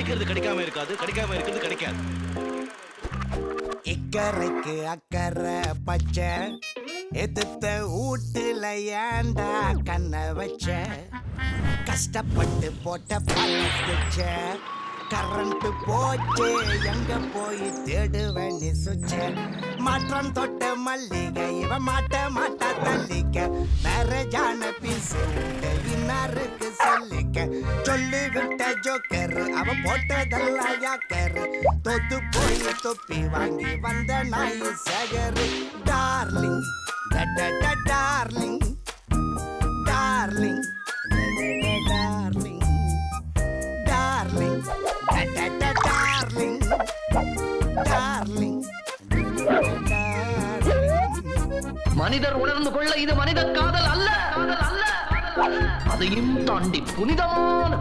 கிடைக்கிறது கிடைக்காம இருக்காது, கிடைக்காம இருக்கிறது கிடைக்காது. இக்கரைக்கு அக்கறை பச்சை எதிர்த்த வீட்டுல ஏண்டா கண்ண வச்ச கஷ்டப்பட்டு போட்ட பழச்ச கரண்ட் போச்சு எங்க போய் தேடுவேன் நீ சுச்ச மாற்றம் தொட்ட மல்லிகை இவ மாட்டா தள்ளிக்க வேற ஜான பீசு இன்னாருக்கு சொல்லிக்க சொல்லி விட்ட ஜோக்கர் அவ போட்டதெல்லாம் யாக்கர் தொத்து போய் தொப்பி வாங்கி வந்த நாய் சகர் darling darling darling darling darling darling darling மனிதர் உணர்ந்து கொள்ள இது மனித காதல் அல்ல, காதல் அல்ல, அதையும் தாண்டி புனிதமான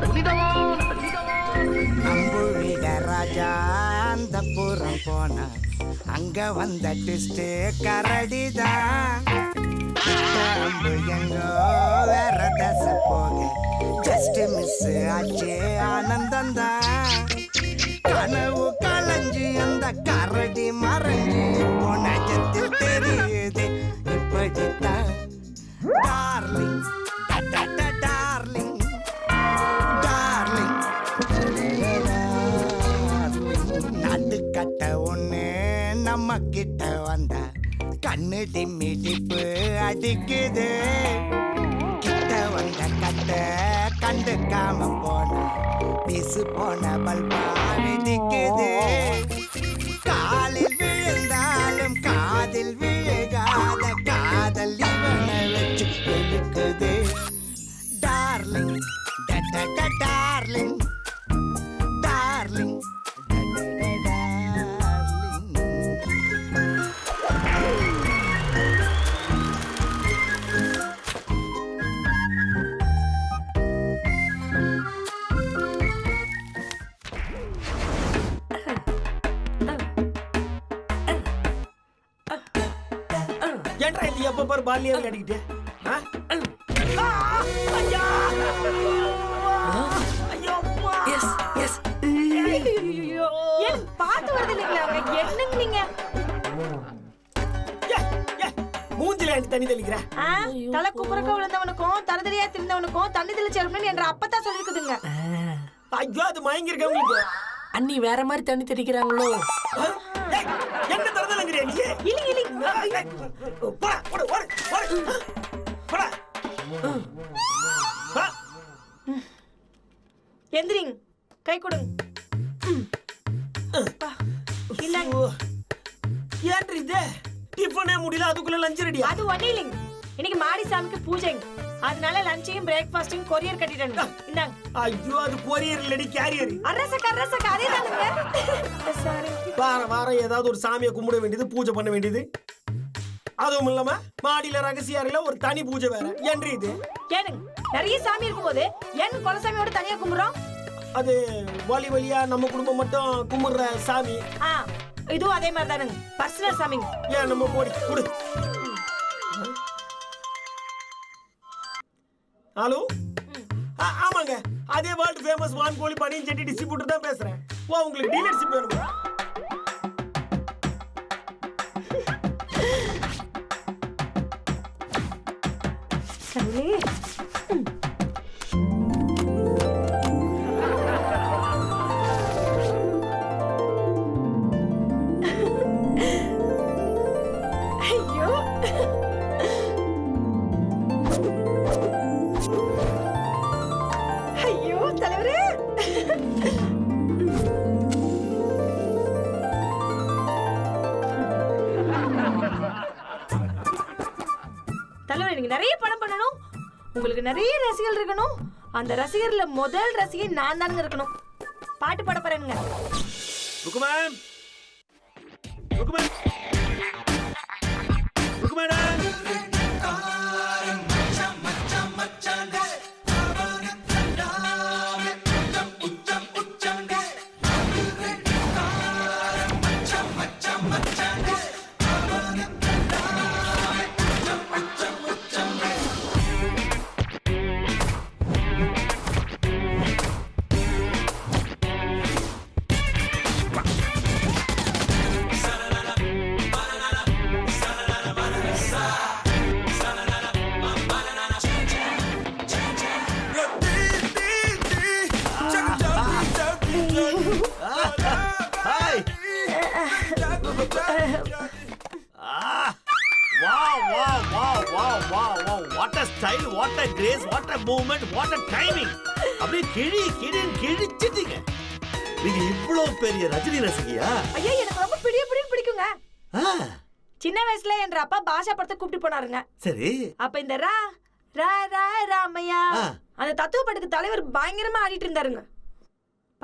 அம்புவிட ராஜா அந்த புறம் போன அங்க வந்த ட்விஸ்ட் கரடிதான் அம்பு எங்கோ வேற தச போக ஜஸ்ட் மிஸ் ஆச்சு ஆனந்தம் தான் கனவு களைஞ்சு அந்த கரடி மறைஞ்சு போனஜத்தில் தெரியுது இப்படித்தான் டார்லிங் டார்லிங் டார்லிங் நாட்டு கட்ட ஒண்ணு நம்ம கிட்ட வந்தா கண்ணு டிம்மி டிப்பு அடிக்குது கிட்ட வந்த கட்ட கண்டுக்காம போன பீசு போன பல்பா வெடிக்குது காலில் விழுந்தாலும் காதில் விழுகாத காதல் இவனை வச்சு வெளுக்குது டார்லிங் டார்லிங் டார்லிங் ஏன்டா இது எப்ப பாரு பாலியாவே கட்டிக்கிட்டே பாத்து வருது இல்லைங்களா என்னங்க நீங்க மூஞ்சில தண்ணி தெளிக்கிற தலை குப்புறக்க விழுந்தவனுக்கும் தரதரியா திருந்தவனுக்கும் தண்ணி தெளிச்சேன் என்ற அப்பதான் சொல்லிருக்குதுங்க. ஐயோ அது மயங்கி இருக்க உங்களுக்கு அண்ணி வேற மாதிரி தண்ணி தெளிக்கிறாங்களோ. என்ன தரதலங்கறியா நீ இலி இலி போடா போடா போடா போடா எந்திரிங் கை கொடுங்க. இல்ல ஏன் இது டிஃபனே முடியல அதுக்குள்ள லஞ்ச் ரெடி. அது ஒண்ணே இல்லைங்க, இன்னைக்கு மாடி சாமிக்கு பூஜைங்க, அதனால லஞ்சையும் பிரேக்ஃபாஸ்டையும் கொரியர் கட்டிட்டேன். இந்தாங்க. ஐயோ அது கொரியர் இல்லடி கேரியர். அரசக்க அதே தானுங்க. சாரி. வாரம் ஏதாவது ஒரு சாமியை கும்பிட வேண்டியது பூஜை பண்ண வேண்டியது, அதுவும் இல்லாம மாடியில ரகசிய அறையில ஒரு தனி பூஜை வேற. ஏன் இது ஏனுங்க நிறைய சாமி இருக்கும்போது ஏன் குலசாமியோட தனியா கும்பிடுறோம்? அது வழி வழியா நம்ம குடும்பம் மட்டும் கும்பிடுற சாமி. இதுவும் அதே மாதிரி தானுங்க, பர்சனல் சாமிங்க. ஏன் நம்ம போடி குடு. ஹலோ ஆமாங்க, அதே வேர்ல்ட் ஃபேமஸ் வான்கோழி பனியன் செட்டி டிஸ்ட்ரிபியூட்டர் தான் பேசுறேன். உங்களுக்கு டீலர்ஷிப் வேணுமா? ஐயோ ஐயோ தலைவரே. தலைவரே நீங்க நிறைய படம் பண்ணணும், உங்களுக்கு நிறைய ரசிகர்கள் இருக்கணும். அந்த ரசிகர்ல முதல் ரசிகை நான் தானுங்க இருக்கணும். பாட்டு பாட போறேனுங்க. ருக்குமன் ருக்குமன் ருக்குமன் what a style, what a grace, what a movement, what a timing. அப்படியே கிழிச்சிட்டீங்க. நீங்க இவ்வளவு பெரிய ரஜினி ரசிகையா? ஐயா எனக்கு ரொம்ப பிடிக்குங்க. சின்ன வயசுல என்ற அப்பா பாஷா படத்தை கூப்பிட்டு போனாருங்க. சரி. அப்ப இந்த ரா ரா ரா ராமையா அந்த தத்துவ படத்துக்கு தலைவர் பயங்கரமா ஆடிட்டு இருந்தாருங்க.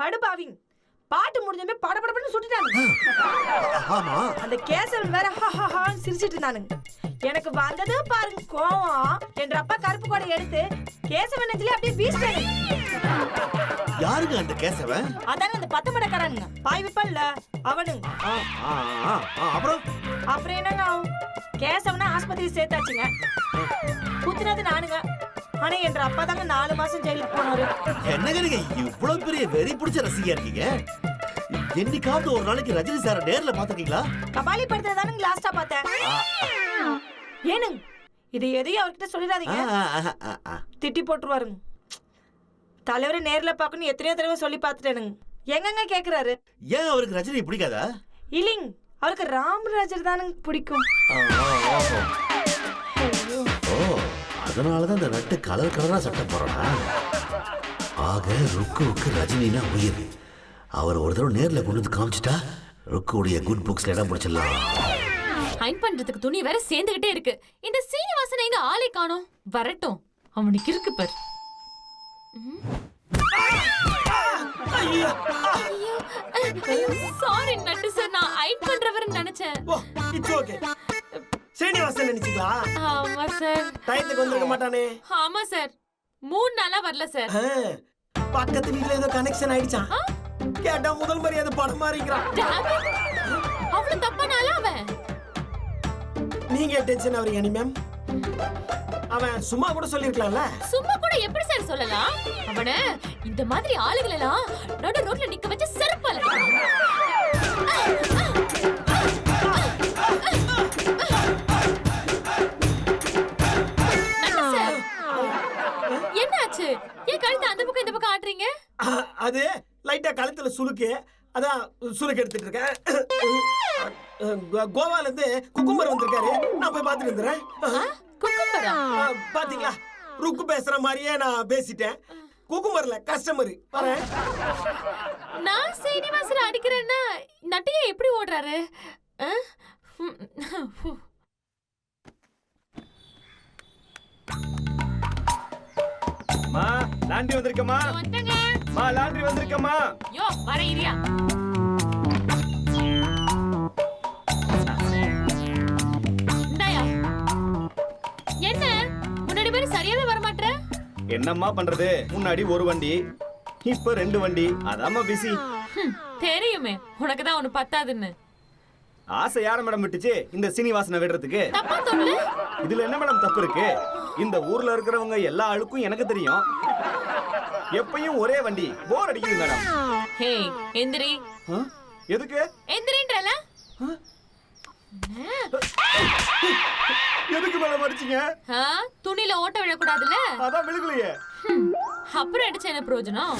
படுபாவிங் பாட்டு முடிஞ்சமே படபடன்னு சுட்டுட்டானுங்க. ஆமா. அந்த கேசவன் வேற ஹஹஹான்னு சிரிச்சிட்டு இருந்தானுங்க. எனக்கு வந்தது பாருங்க கோவம். என்ற அப்பா கருப்பு கொடை எடுத்து கேசவன் நெஞ்சில அப்படியே வீசிட்டாரு. யாருங்க அந்த கேசவன்? அதான அந்த 10 மடக்காரனுங்க. பாய் விப்பல்ல அவனுங்க. அப்புறம் என்னங்க ஆகும்? கேசவனை ஆஸ்பத்திரி சேர்த்தாச்சுங்க. குத்துனது நானுங்க. ஆனா என்ற அப்பா தாங்க 4 மாசம் ஜெயிலுக்கு போனாரு. என்னங்க நீங்க இவ்வளவு பெரிய வெறி பிடிச்ச ரசிகையா இருக்கீங்க? என்னைக்காவது ஒரு நாளைக்கு ரஜினி சார நேர்ல பாத்துக்கீங்களா? கபாலி படத்துல தானுங்க லாஸ்டா பார்த்தேன். ஏனுங்க இது எதையும் அவர்கிட்ட சொல்லிடாதீங்க, திட்டி போட்டுருவாருங்க. தலைவரை நேர்ல பார்க்கணும் எத்தனையோ தடவை சொல்லி பார்த்துட்டேனுங்க. எங்கங்க கேக்குறாரு? ஏன் அவருக்கு ரஜினி பிடிக்காதா? இல்லைங்க, அவருக்கு ராமராஜர் தானுங்க பிடிக்கும். அதனாலதான் இந்த நட்டு கலர் கலரா சட்டை போறானா? ஆக ருக்குவுக்கு ரஜினினா உயிர். அவர் ஒரு தடவை நேர்ல கொண்டு வந்து காமிச்சிட்டா ருக்குடைய குட் புக்ஸ்ல இடம் பிடிச்சிடலாம். ஹைன் பண்றதுக்கு துணி வேற சேர்ந்துகிட்டே இருக்கு. இந்த சீனிவாசன் எங்க ஆளை காணோம். வரட்டும், அவனுக்கு இருக்கு பார். சாரி நட்டு சார், நான் ஹைன் பண்றவர்னு நினைச்சேன். It's okay. சீனிவாசன் நினைச்சீங்களா? ஆமா சார். டைத்துக்கு வந்திருக்க மாட்டானே. ஆமா சார், 3 நாளா வரல சார். பக்கத்து வீட்ல ஏதோ கனெக்ஷன் ஆயிடுச்சான். கேட்டா முதல் மரியாதை படம் மாறிக்கிறான். அவ்வளவு தப்பானால அவன். நீங்க டென்ஷன் ஆவறீங்க நீ மேம். அவன் சும்மா கூட சொல்லிருக்கலாம்ல. சும்மா கூட எப்படி சார் சொல்லலாம்? அவன இந்த மாதிரி ஆளுகளை எல்லாம் நடு ரோட்ல நிக்க வச்சு செருப்பால என்னாச்சு? ஏன் கழுத்து அந்த பக்கம் இந்த பக்கம் ஆட்டுறீங்க? அது லைட்டா கழுத்துல சுளுக்கு, அதான் சுளுக்கு எடுத்துட்டு இருக்கேன். கோவால இருந்து குக்கும்பர் வந்திருக்காரு, நான் போய் பாத்துட்டு வந்துடுறேன். குக்கும்பரா? பாத்தீங்களா, ருக்கு பேசுற மாதிரியே நான் பேசிட்டேன். குக்கும்பர்ல கஸ்டமர் வரேன். நான் சீனிவாசனை அடிக்கிறேன்னா நட்டையா எப்படி ஓடுறாரு? மா லாண்ட்ரி வந்திருக்கமா? வந்துங்க. மா லாண்ட்ரி வந்திருக்கமா? யோ வர இரியா. இந்தாயா. என்ன முன்னாடி மாதிரி சரியாவே வர மாட்டற? என்னம்மா பண்றது? முன்னாடி ஒரு வண்டி, இப்ப 2 வண்டி. அதாம்மா பிஸி. தெரியுமே உனக்கு தான் ஒன்னு பத்தாதுன்னு. ஆசை யார மேடம் விட்டுச்சு இந்த சீனிவாசனை விடுறதுக்கு? தப்பா சொல்லு. இதுல என்ன மேடம் தப்பு இருக்கு? இந்த ஊர்ல இருக்கிறவங்க எல்லா ஆளுக்கும் எனக்கு தெரியும். எப்பயும் ஒரே வண்டி போர் அடிக்குது மேடம். ஹே எந்திரி. எதுக்கு எந்திரின்றல? எதுக்கு மேடம் அடிச்சீங்க? துணில ஓட்ட விழக்கூடாதுல்ல? அதான் விழுகலையே. அப்புறம் அடிச்ச என்ன பிரயோஜனம்?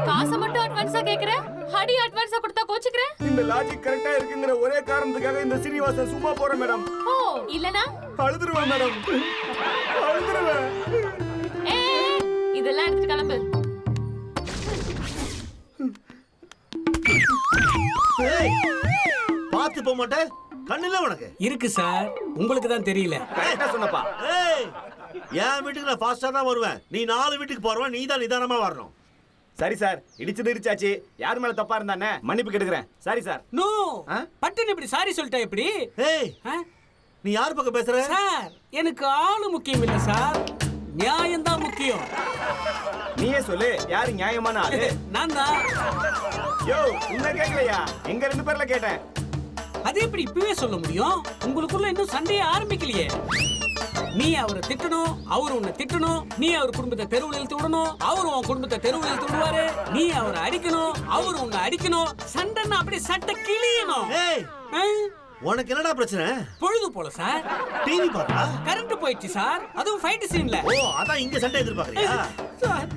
காசை மட்டும் அட்வான்ஸா கேக்குற, அடி அட்வான்ஸா கொடுத்தா கோச்சுக்கிற? இந்த லாஜிக் கரெக்டா இருக்குங்கிற ஒரே காரணத்துக்காக இந்த சீனிவாசன் சும்மா போற மேடம். ஓ இல்லனா அழுதுருவேன் மேடம், அழுதுருவேன். இதெல்லாம் எடுத்து கிளம்பு. பாத்து போக மாட்டேன், கண்ணுல உனக்கு இருக்கு சார், உங்களுக்கு தான் தெரியல. கரெக்டா சொன்னப்பா. என் வீட்டுக்கு நான் ஃபாஸ்டா தான் வருவேன், நீ 4 வீட்டுக்கு போறவன், நீ தான் நிதானமா வரணும். சரி சார், இடிச்சது இடிச்சாச்சு. யார் மேல தப்பா இருந்தானே மன்னிப்பு கேட்டுக்கிறேன். Sorry sir. நோ, பட்டுன்னு இப்படி சாரி சொல்லிட்டா எப்படி? ஏய், நீ யார் பக்கம் பேசுற? சார், எனக்கு ஆளு முக்கியம் இல்ல சார், நியாயம் தான் முக்கியம். நீயே சொல்லு, யாரு நியாயமான ஆளு? நான் தான். யோ, உன்ன கேக்கலையா, எங்க 2 பேர்ல கேட்டேன். அது எப்படி இப்பவே சொல்ல முடியும்? உங்களுக்குள்ள இன்னும் சண்டையே ஆரம்பிக்கலையே. நீ அவரை திட்டணும், அவர் உன்னை திட்டணும். நீ அவர் குடும்பத்தை தெருவில் இழுத்து விடணும், அவர் உன் குடும்பத்தை தெருவில் இழுத்து விடுவாரு. நீ அவரை அடிக்கணும், அவர் உன்னை அடிக்கணும். சண்டைன்னா அப்படி சட்டை கிளியணும். உனக்கு என்னடா பிரச்சனை? பொழுது போல சார், டிவி பாத்தா கரண்ட் போயிடுச்சு சார், அதுவும் ஃபைட் சீன்ல. ஓ, அதான் இங்க சண்டை எதிர்பார்க்கறியா? சார்,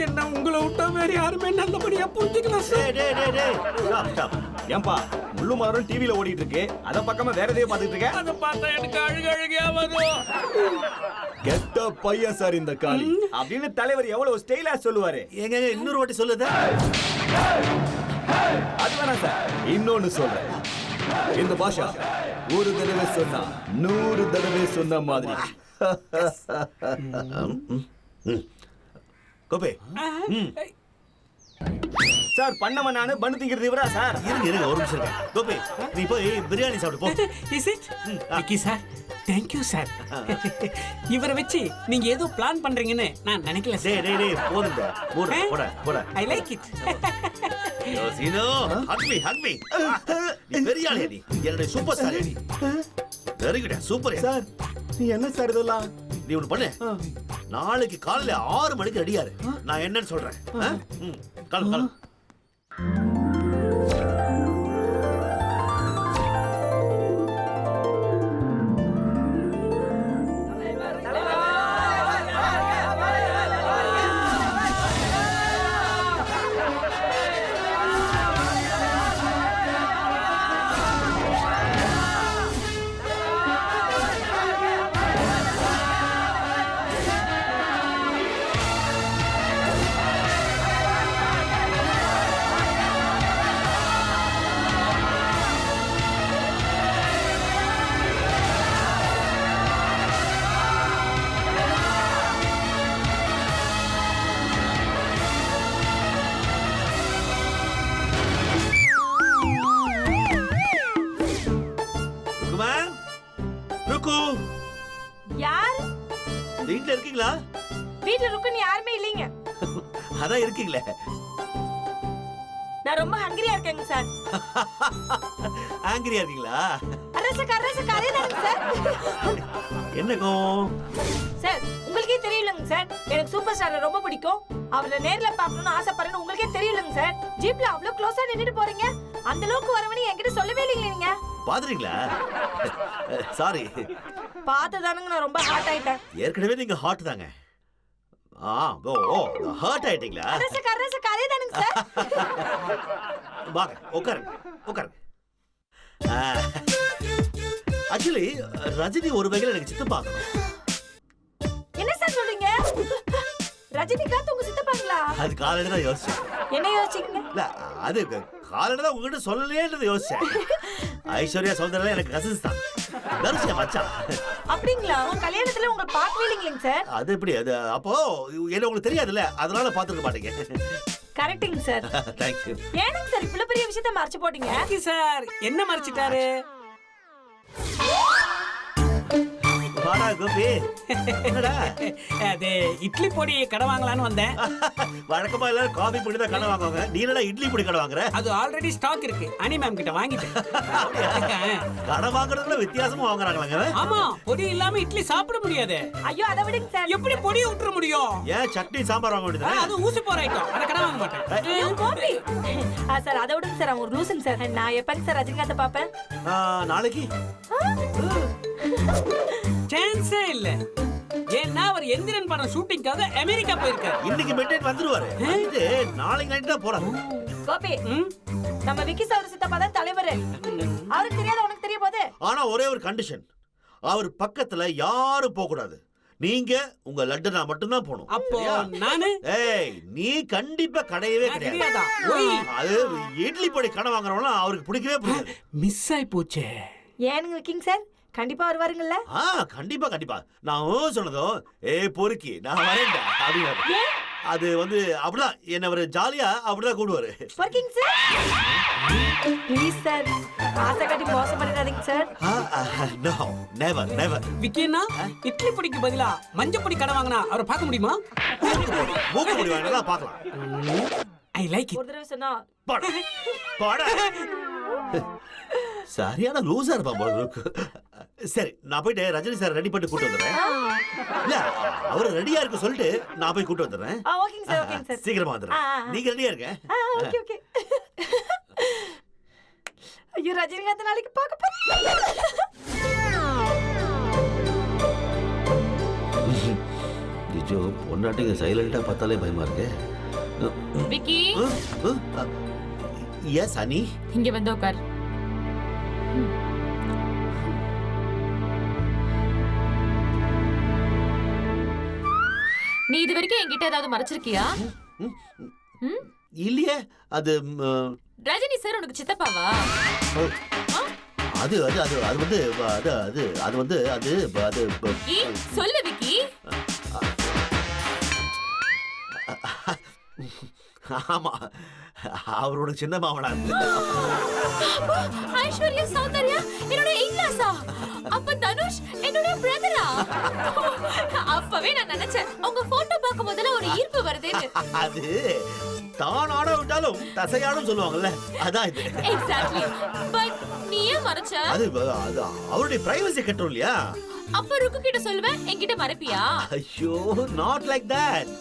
என்ன உங்களை விட்டா வேற யாருமே நல்லபடியா புரிஞ்சுக்கலாம் சார். டேய், ஸ்டாப். ஏன்பா முள்ளு மலரும் டிவில ஓடிட்டு இருக்கு அத பக்கமா வேற எதையோ பாத்துட்டு இருக்க அத பார்த்தா எனக்கு அழுகையா வரும். கெட்ட பையன் சார் இந்த காளி அப்படின்னு தலைவர் எவ்வளவு ஸ்டைலா சொல்லுவாரு. எங்க இன்னொரு வாட்டி சொல்லுதா? அது வேணாம் சார், இன்னொன்னு சொல்றேன். இந்த பாஷா ஒரு தடவை சொன்னா 100 தடவை சொன்ன மாதிரி. கோபே சார் பண்ணவன் நானு பண்ணு திங்கிறது இவரா சார்? இருங்க ஒரு நிமிஷம் இருங்க. கோபே நீ போய் பிரியாணி சாப்பிடு போ. Is it? Vicky sir, thank you sir. இவரை வச்சு நீங்க ஏதோ பிளான் பண்றீங்கன்னு நான் நினைக்கல சார். டேய் போடுங்க. போடா போடா. I like it. சீனோ ஹக் மீ. நீ பெரிய ஆளே நீ. என்னோட சூப்பர் ஸ்டார் நீ. Very good super sir. நீ என்ன சார் இதெல்லாம்? நீ ஒண்ணு பண்ணு. நாளைக்கு காலையில 6 மணிக்கு ரெடியா இரு. நான் என்னன்னு சொல்றேன். காலம் யார் வீட்ல இருக்கீங்களா? வீட்ல ருக்குன்னு யாருமே இல்லைங்க. அதான் இருக்கீங்களே. நான் ரொம்ப ஹங்கிரியா இருக்கேங்க சார். ஆங்கிரியா இருக்கீங்களா? அரசக்க அதேதாங்க சார். என்னக்கும் சார் உங்களுக்கே தெரியலங்க சார், எனக்கு சூப்பர் ஸ்டாரை ரொம்ப பிடிக்கும். அவரை நேர்ல பார்க்கணும்னு ஆசைப்படுறேன்னு உங்களுக்கே தெரியலங்க சார். ஜீப்ல அவ்வளவு க்ளோஸா நின்னுட்டு போறீங்க. அந்த அளவுக்கு வரவனே என்கிட்ட சொல்லவே இல்லைங்க நீங்க. பாத்துறீங்களா? சாரி. பார்த்ததானுங்க நான் ரொம்ப ஹார்ட் ஆயிட்டேன். ஏற்கனவே நீங்க ஹாட் தாங்க. ஹார்ட் ஆயிட்டீங்களா? அரசக்க அதேதானுங்க சார். வாங்க உட்காருங்க. ஆக்சுவலி ரஜினி ஒரு வகையில் எனக்கு சித்து பார்க்கணும். என்ன சார் சொல்றீங்க? ரஜினிகாந்த் உங்க சித்தப்பாங்களா? அது காலையில தான் யோசிச்சேன். என்ன யோசிச்சீங்க? இல்ல அது காலையில தான் உங்ககிட்ட சொல்லலையேன்றது யோசிச்சேன். ஐஸ்வர்யா சௌந்தர்யா எனக்கு கசின்ஸ் தான். தனுஷ் மச்சான். அப்படிங்களா? உங்க கல்யாணத்துல உங்களை பார்க்கவே இல்லைங்களேங்க சார். அது எப்படி? அது அப்போ என்ன உங்களுக்கு தெரியாதுல்ல, அதனால பாத்துக்க மாட்டீங்க. கரெக்ட்டுங்க சார். Thank you. ஏனுங்க சார் இவ்வளவு பெரிய விஷயத்தை மறைச்சு போட்டீங்க? விக்கி சார் என்ன மறைச்சிட்டாரு? வாடா கோபி. என்னடா? அது இட்லி பொடி கடை வாங்கலான்னு வந்தேன். வழக்கமா எல்லாரும் காபி பொடி தான் கடை வாங்குவாங்க. நீ என்னடா இட்லி பொடி கடை வாங்குற? அது ஆல்ரெடி ஸ்டாக் இருக்கு. அனி மேம் கிட்ட வாங்கிட்டேன். கடை வாங்குறதுல வித்தியாசமா வாங்குறாங்களாங்க. ஆமா, பொடி இல்லாம இட்லி சாப்பிட முடியாது. ஐயோ அதை விடுங்க சார். எப்படி பொடியை விட்டுற முடியும்? ஏன் சட்னி சாம்பார் வாங்க வேண்டியது? அது ஊசி போற ஐட்டம். அத கடை வாங்க மாட்டேன். ஐயோ கோபி. சார் அதை விடுங்க சார். அவன் ஒரு லூசுங்க சார். நான் எப்பங்க சார் ரஜினிகாந்தை பாப்பேன்? நாளைக்கு. சான்ஸே இல்ல. ஏன்னா அவர் எந்திரன் படம் ஷூட்டிங்காக அமெரிக்கா போயிருக்காரு. இன்னைக்கு மெட்டேன் வந்துருவாரு. வந்து நாளைக்கு நைட் தான் போறாங்க. கோபி நம்ம விக்கி சார் சித்தப்பா தான் தலைவர். அவருக்கு தெரியாத உனக்கு தெரிய போகுது. ஆனா ஒரே ஒரு கண்டிஷன், அவர் பக்கத்துல யாரும் போக கூடாது. நீங்க உங்க லட்டனா மட்டும் தான் போணும். அப்போ நானு நீ கண்டிப்பா கடையவே கிடையாது. அது இட்லி பொடி கடை வாங்குறவங்க அவருக்கு பிடிக்கவே பிடிக்காது. மிஸ் ஆயி போச்சே. ஏனுங்க விக்கிங் சார் கண்டிப்பா வருவாருங்கல்ல? கண்டிப்பா நான் சொன்னதும் பொறுக்கி நான் வரேன்டா அப்படின்னு. அது வந்து அப்படிதான் என்ன ஒரு ஜாலியா அப்படிதான் கூடுவாரு. வர்க்கிங் சார் ப்ளீஸ் சார் ஆசை காட்டி மோசம் பண்ணிடாதீங்க சார். No never never. விக்கினா இட்லி பொடிக்கு பதிலா மஞ்சள் பொடி கடை வாங்கினா அவரை பார்க்க முடியுமா? மூக்கு பொடி வாங்கினா பார்க்கலாம். I like it. ஒரு தடவை சொன்னா போடா. சரியான லூசா இருப்பா போல இருக்கு. சரி நான் போயிட்டு ரஜினி சார் ரெடி பண்ணி கூட்டு வந்துடுறேன். இல்ல அவரு ரெடியா இருக்கு சொல்லிட்டு நான் போய் கூட்டு வந்துடுறேன். ஓகேங்க சார் ஓகேங்க சார். சீக்கிரமா வந்துடுறேன். நீங்க ரெடியா இருங்க. Okay okay. ஐயோ ரஜினிகாந்த் நாளைக்கு பார்க்க போறேன். ஐயோ பொண்டாட்டிங்க சைலண்டா பார்த்தாலே பயமா இருக்கு. விக்கி எஸ் அனி. இங்க வந்து உட்கார். நீ இது வரைக்கும் என்கிட்ட ஏதாவது மறைச்சிருக்கியா? இல்லையே. அது ரஜினி சார் உனக்கு சித்தப்பாவா? அது அது அது அது வந்து அது அது அது வந்து அது அது விக்கி, சொல்லு விக்கி. ஆமா, அவரோட சின்ன மாமனா. ஐஸ்வர்யா சௌந்தர்யா என்னோட இன்லாஸா? அப்ப தனுஷ் என்னோட பிரதரா? அப்பவே நான் நினைச்சேன் உங்க போட்டோ பார்க்கும் போதெல்லாம் ஒரு ஈர்ப்பு வருதுன்னு. அது தான் ஆட விட்டாலும் தசையாடும் சொல்லுவாங்கல்ல, அதான் இது. எக்ஸாக்ட்லி. பட் நீ ஏன் மறைச்ச? அது அது அவருடைய பிரைவசி கட்டும் இல்லையா? அப்ப ருக்கு கிட்ட சொல்லுவேன், என்கிட்ட மறைப்பியா? ஐயோ, நாட் லைக் தட்.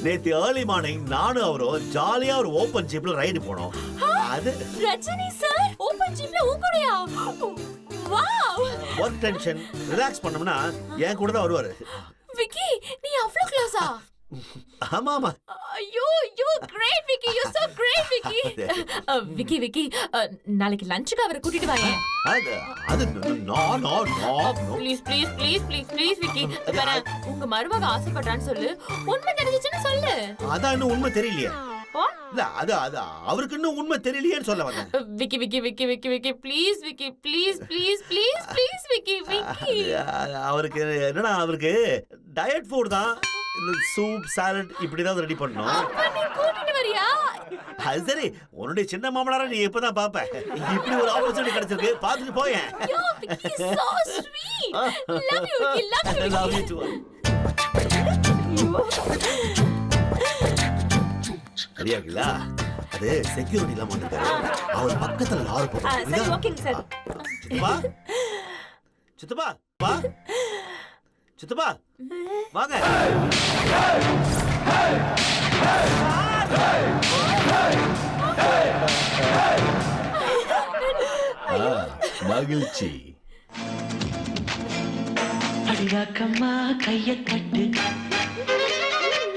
நேத்து ஏர்லி மார்னிங் நானும் அவரும் ஜாலியா ஒரு ஓபன் ஜீப்ல ரைடு போனோம். அது ரஜினி சார் ஓபன் ஜீப்ல உங்கூடயா? வாவ். ஒர்க் டென்ஷன் ரிலாக்ஸ் பண்ணோம்னா என் கூட தான் வருவாரு. விக்கி, நீ அவ்ளோ க்ளோஸா? ஆமா ஆமா. ஐயோ you great Vicky, you so great Vicky. Vicky Vicky, நாளைக்கு லஞ்சுக்கு அவரை கூட்டிட்டு வாங்க. அது no no no. Please please please please please Vicky. வேற உங்க மருமக ஆசைப்படுறான்னு சொல்லு. உண்மை தெரிஞ்சுச்சுன்னு சொல்லு. அதான் இன்னும் உண்மை தெரியலையே. இல்ல அது அது அவருக்கு இன்னும் உண்மை தெரியலையேன்னு சொல்ல வந்தேன். Vicky Vicky Vicky Vicky Vicky please Vicky please please please please Vicky Vicky. அவருக்கு என்னன்னா, அவருக்கு டயட் ஃபுட் தான். இந்த சூப் சாலட் இப்படி தான் ரெடி பண்ணோம். அப்ப நீ கூட்டிட்டு வரியா? அது சரி, உன்னுடைய சின்ன மாமனாரை நீ எப்பதான் பாப்ப? இப்படி ஒரு ஆப்பர்ச்சுனிட்டி கிடைச்சிருக்கு, பாத்துட்டு போயேன். யோ Vicky so sweet. Love you Vicky, love you Vicky. Love you too. சரியா இருக்குல்ல? அது செக்யூரிட்டி எல்லாம் வந்துட்டாரு. அவர் பக்கத்துல லாரி போகுது. சரி ஓகேங்க சார். சித்தப்பா, சித்தப்பா வா. சித்தப்பா வாங்க. மகிழ்ச்சி. அடிவாக்கம்மா கைய தட்டு,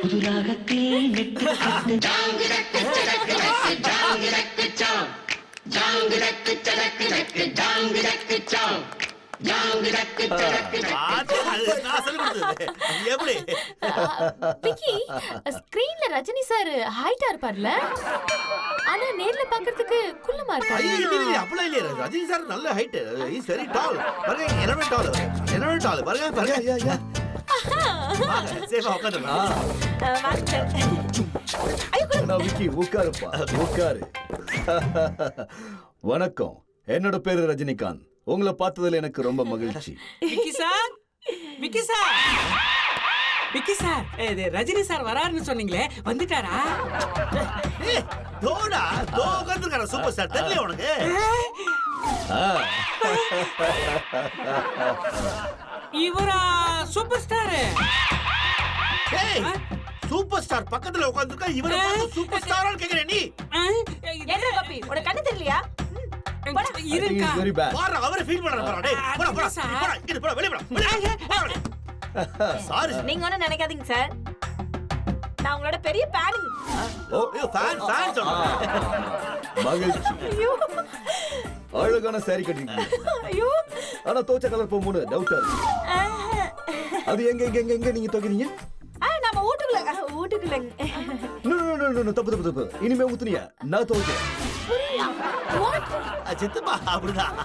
புதுராகத்தில் நெட்டு கட்டு. எப்படி விக்கி, ஸ்கிரீன்ல ரஜினி சார் ஹைட்டா இருப்பார்ல, ஆனா நேர்ல பாக்குறதுக்கு குள்ளமா இருக்காரு. அப்படிலாம் இல்லையா? ரஜினி சார் நல்ல ஹைட், இஸ் வெரி டால். பாருங்க, என்னவே டால், என்னவே டால். பாருங்க பாருங்க. யா யா. வாங்க, சேஃபா உட்காருங்க. வாங்க சார். விக்கி உட்காருப்பா, உட்காரு. வணக்கம், என்னோட பேரு ரஜினிகாந்த். உங்களை பார்த்ததுல எனக்கு ரொம்ப மகிழ்ச்சி. Vicky sir, Vicky sir, Vicky sir, இது ரஜினி சார் வராருன்னு சொன்னீங்களே, வந்துட்டாரா? தோடா தோ உட்கார்ந்துருக்காரு சூப்பர் ஸ்டார். தெரியல உனக்கு? இவரா சூப்பர் ஸ்டார்? சூப்பர் ஸ்டார் பக்கத்துல உட்கார்ந்துருக்கா, இவரை பார்த்து சூப்பர் ஸ்டாரான்னு கேக்குற நீ? என்ன பாப்பி, உனக்கு கண்ணு தெரியலையா? இருக்கா? Very bad. பாரு, அவரே ஃபீல் பண்றாரு பாரு. டேய் போடா போடா போடா, இங்க போடா, வெளிய போடா. சாரி, நீங்க ஒண்ணும் நினைக்காதீங்க சார், நான் உங்களோட பெரிய ஃபேனுங்க. ஓ ஃபேன் ஃபேன் சொல்றேன். மகிழ்ச்சி. ஐயோ அழகான சாரி கட்டிருக்கீங்க. ஐயோ. ஆனா தோச்ச கலர் போகும்போது டவுட்டா இருக்கு. அது எங்க எங்க எங்க எங்க நீங்க தோக்குறீங்க? நம்ம வீட்டுக்குள்ள. தப்பு தப்பு தப்பு. இனிமே ஊத்துனியா நான் தோக்கிறேன். சித்தப்பா அப்படிதான்.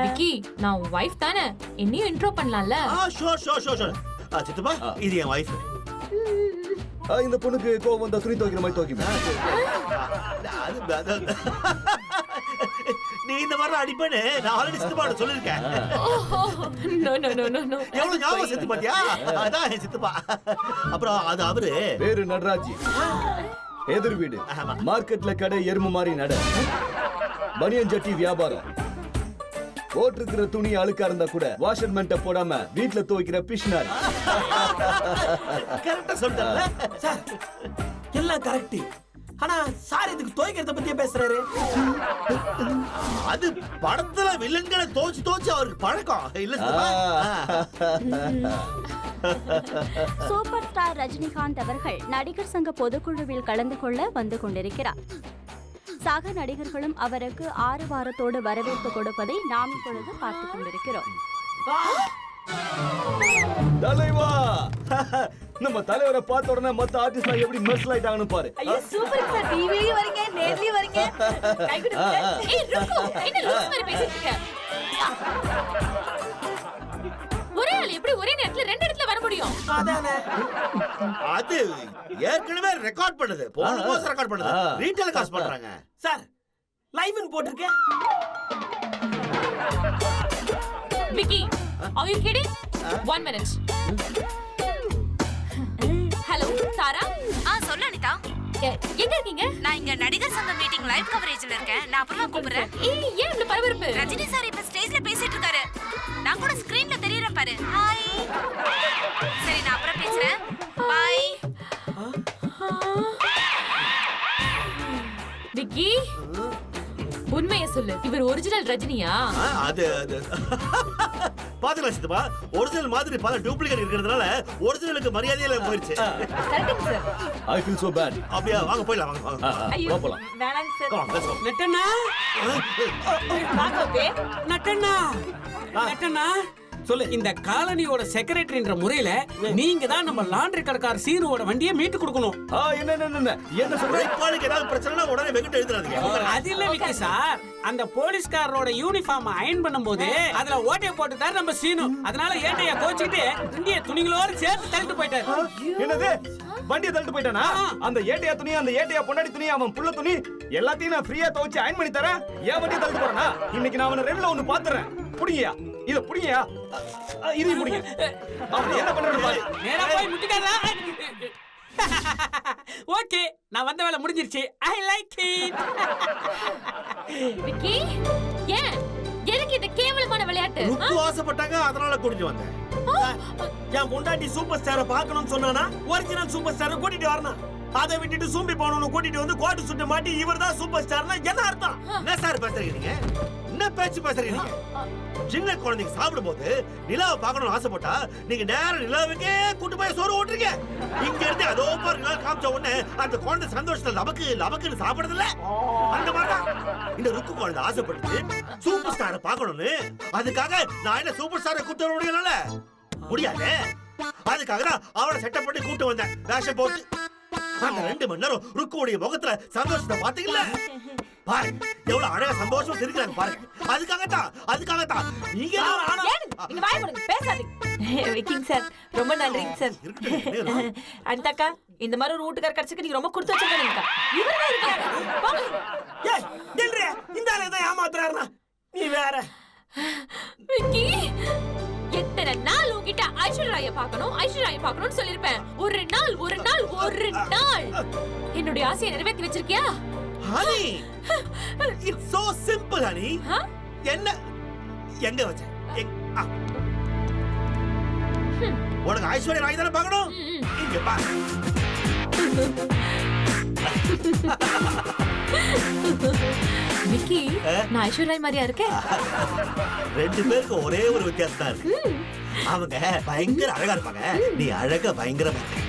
விக்கி, நான் உன் வைஃப் தானே, என்னையும் இன்ட்ரோ பண்ணலாம்ல? Sure sure sure sure. சித்தப்பா, இது என் வைஃப். இந்த பொண்ணுக்கு கோவம் வந்தா துணி துவைக்கிற மாதிரி துவைக்குமே. நீ இந்த மாதிரி அடிப்பேன்னு நான் ஆல்ரெடி சித்தப்பாட்ட சொல்லிருக்கேன். No no no no no. எவ்வளவு ஞாபகம் சித்து பாத்தியா? அதான் என் சித்தப்பா. அப்புறம் அது அவரு பேரு நடராஜ். எதிர் வீடு, மார்க்கெட்ல கடை, எருமை மாதிரி நட, பனியன் ஜட்டி வியாபாரம், போட்டிருக்கிற துணி அழுக்கா இருந்தா கூட வாஷர்மெண்ட்ட போடாம வீட்டுல துவைக்கிற பிஷ்னாரி. கரெக்டா சொல்லிட்டல சார், எல்லாம் கரெக்ட். ஆனா சார் இதுக்கு துவைக்கிறத பத்தியே பேசுறாரு. அது படத்துல வில்லன்களை தோச்சு அவருக்கு பழக்கம் இல்ல சித்தப்பா? சூப்பர் ஸ்டார் ரஜினிகாந்த் அவர்கள் நடிகர் சங்க பொதுக்குழுவில் கலந்து கொள்ள வந்து கொண்டிருக்கிறார். சக நடிகர்களும் அவருக்கு 6 வாரத்தோடு வரவேற்பு கொடுப்பதை நாம் இப்பொழுது பார்த்துக் கொண்டிருக்கிறோம். தலைவா நம்ம தலைவரை பார்த்த உடனே மத்த ஆர்டிஸ்ட்லாம் எப்படி மெர்சல் ஆயிட்டாங்கன்னு பாரு. ஐயோ சூப்பர் சார், டிவிலயும் வரீங்க நேர்லயும் வரீங்க. கை கொடுங்க. ஏய் ருக்கு, என்ன லூஸ் மாதிரி பேசிட்டு இருக்க? ஒரே ஆள் எப்படி ஒரே நேரத்துல 2 இடத்துல வர முடியும்? அதானே. அது ஏற்கனவே ரெக்கார்ட் பண்ணுது. போன மாசம் ரெக்கார்ட் பண்ணுது. ரீட்டைல் காசு பண்றாங்க. சார் லைவ்னு போட்டிருக்க. Vicky, are you kidding? 1 minute. Hello Tara. சொல்லு அனிதா. எங்க இருக்கீங்க? நான் இங்க நடிகர் சங்க மீட்டிங் லைவ் கவரேஜ்ல இருக்கேன். நான் அப்புறமா கூப்பிடுறேன். ஏய் ஏன் இவ்வளவு பரபரப்பு? ரஜினி சார் இப்ப ஸ்டேஜ்ல பேசிட்டு இருக்காரு. நான் கூட ஸ்கிரீன்ல தெரியறேன் பாரு. ஹாய். சரி நான் அப்புறம் பேசுறேன். பை. விக்கி, உண்மையை சொல்லு. இவர் ஒரிஜினல் ரஜினியா? அது பாத்துக்கலாம் சித்தப்பா. ஒரிஜினல் மாதிரி பல டூப்ளிகேட் இருக்கிறதுனால ஒரிஜினலுக்கு மரியாதையில போயிருச்சு. Correct sir. I feel so bad. அப்படியே வாங்க போயிடலாம் வாங்க. ஐயோ போலாம். வேணாங்க sir. Come on, let's go. நட்டண்ணா வாங்க ஓகே. நட்டண்ணா நட்டண்ணா சொல்லு. இந்த காலனியோட செக்ரட்டரின்ற முறையில நீங்க தான் நம்ம லாண்டரி கடைக்கார சீனுவோட வண்டியை மீட்டு கொடுக்கணும். என்ன சொல்ற? உழைப்பாளுக்கு ஏதாவது பிரச்சனைனா உடனே வெங்கிட்டு எழுதுறாதீங்க. அது இல்ல விக்கி சார், அந்த போலீஸ்காரரோட யூனிஃபார்ம் அயன் பண்ணும்போது அதுல ஓட்டைய போட்டுட்டாரு நம்ம சீனு. அதனால ஏட்டையா கோச்சிக்கிட்டு இந்திய துணிகளோட சேர்த்து தள்ளிட்டு போயிட்டாரு. என்னது? வண்டியை தள்ளிட்டு போயிட்டானா? அந்த ஏட்டையா துணி, அந்த ஏட்டையா பொண்டாடி துணி, அவன் புள்ள துணி எல்லாத்தையும் நான் ஃப்ரீயா துவைச்சு அயன் பண்ணி தரேன். ஏன் வண்டியை தள்ளிட்டு போறானா? இன்னைக்கு நான் அவனை ரெண்டுல ஒண்ணு பாத்துறேன். புடிங்கயா, இத புடிங்கயா, இதையும் புடிங்க. அவன் என்ன பண்றான்னு பாரு. நேரா போய் முட்டிக்காரா. ஓகே, நான் வந்த வேலை முடிஞ்சிருச்சு. I like it. விக்கி, ஏன் எதுக்கு இந்த கேவலமான விளையாட்டு? ருக்கு ஆசைப்பட்டாங்க, அதனால கூட்டிட்டு வந்தேன். என் பொண்டாட்டி சூப்பர் ஸ்டாரை பார்க்கணும்னு சொன்னானா ஒரிஜினல் சூப்பர் ஸ்டாரை கூட்டிட்டு வரணும். அதை விட்டுட்டு சூம்பி போனவனு கூட்டிட்டு வந்து கோட்டு சுட்டு மாட்டி இவர்தான் சூப்பர் ஸ்டார்னா என்ன அர்த்தம்? என்ன சார் பேசுறீங்க நீங்க? என்ன பேச்சு பேசுறீங்க நீங்க? சின்ன குழந்தைங்க சாப்பிடும்போது நிலாவை பார்க்கணும்னு ஆசைப்பட்டா நீங்க நேரம் நிலாவுக்கே கூட்டு போய் சோறு ஓட்டுறீங்க. இங்க இருந்து அதோ பாரு நிலா காமிச்ச உடனே அந்த குழந்தை சந்தோஷத்துல நமக்குன்னு சாப்பிடுறது இல்ல. அந்த மாதிரிதான் இந்த ருக்கு குழந்தை ஆசைப்பட்டு சூப்பர் ஸ்டாரை பார்க்கணும்னு. அதுக்காக நான் என்ன சூப்பர் ஸ்டாரை கூட்டு வர முடியல? முடியாது. அதுக்காக தான் அவளை செட்டப் பண்ணி கூட்டு வந்தேன் வேஷம் போட்டு. அந்த 2 மணி நேரம் ருக்குடைய முகத்துல சந்தோஷத்தை பாத்தீங்கல்ல? பாரு எவ்வளவு அழகா சந்தோஷமா சிரிக்கிறாங்க பாருங்க. அதுக்காகத்தான் நீங்க நீங்க வாய் மூடுங்க, பேசாதீங்க. விக்கிங் சார் ரொம்ப நன்றிங்க சார். அனிதாக்கா, இந்த மாதிரி ஒரு வீட்டுக்கார கிடைச்சதுக்கு நீங்க ரொம்ப கொடுத்து வச்சிருக்கீங்க. இவரே இருக்காரு. ஏய் நில்றே, இந்த ஆளு தான் ஏமாத்துறாருனா நீ வேற. விக்கி, எத்தனை நாள் உன்கிட்ட ஐஸ்வர்யா பார்க்கணும்னு சொல்லிருப்பேன். ஒரு நாள் என்னுடைய ஆசையை நிறைவேற்றி வச்சிருக்கியா? Honey, it's so simple honey. என்ன எங்க வச்ச? உனக்கு ஐஸ்வர்யா ராய் தானே பார்க்கணும். இங்க பாரு. விக்கி, நான் ஐஸ்வர்யா மாதிரியா இருக்கேன்? 2 பேருக்கு ஒரே ஒரு வித்தியாசம் தான் இருக்கு. அவங்க பயங்கர அழகா இருப்பாங்க, நீ அழகா பயங்கரமா இருக்க.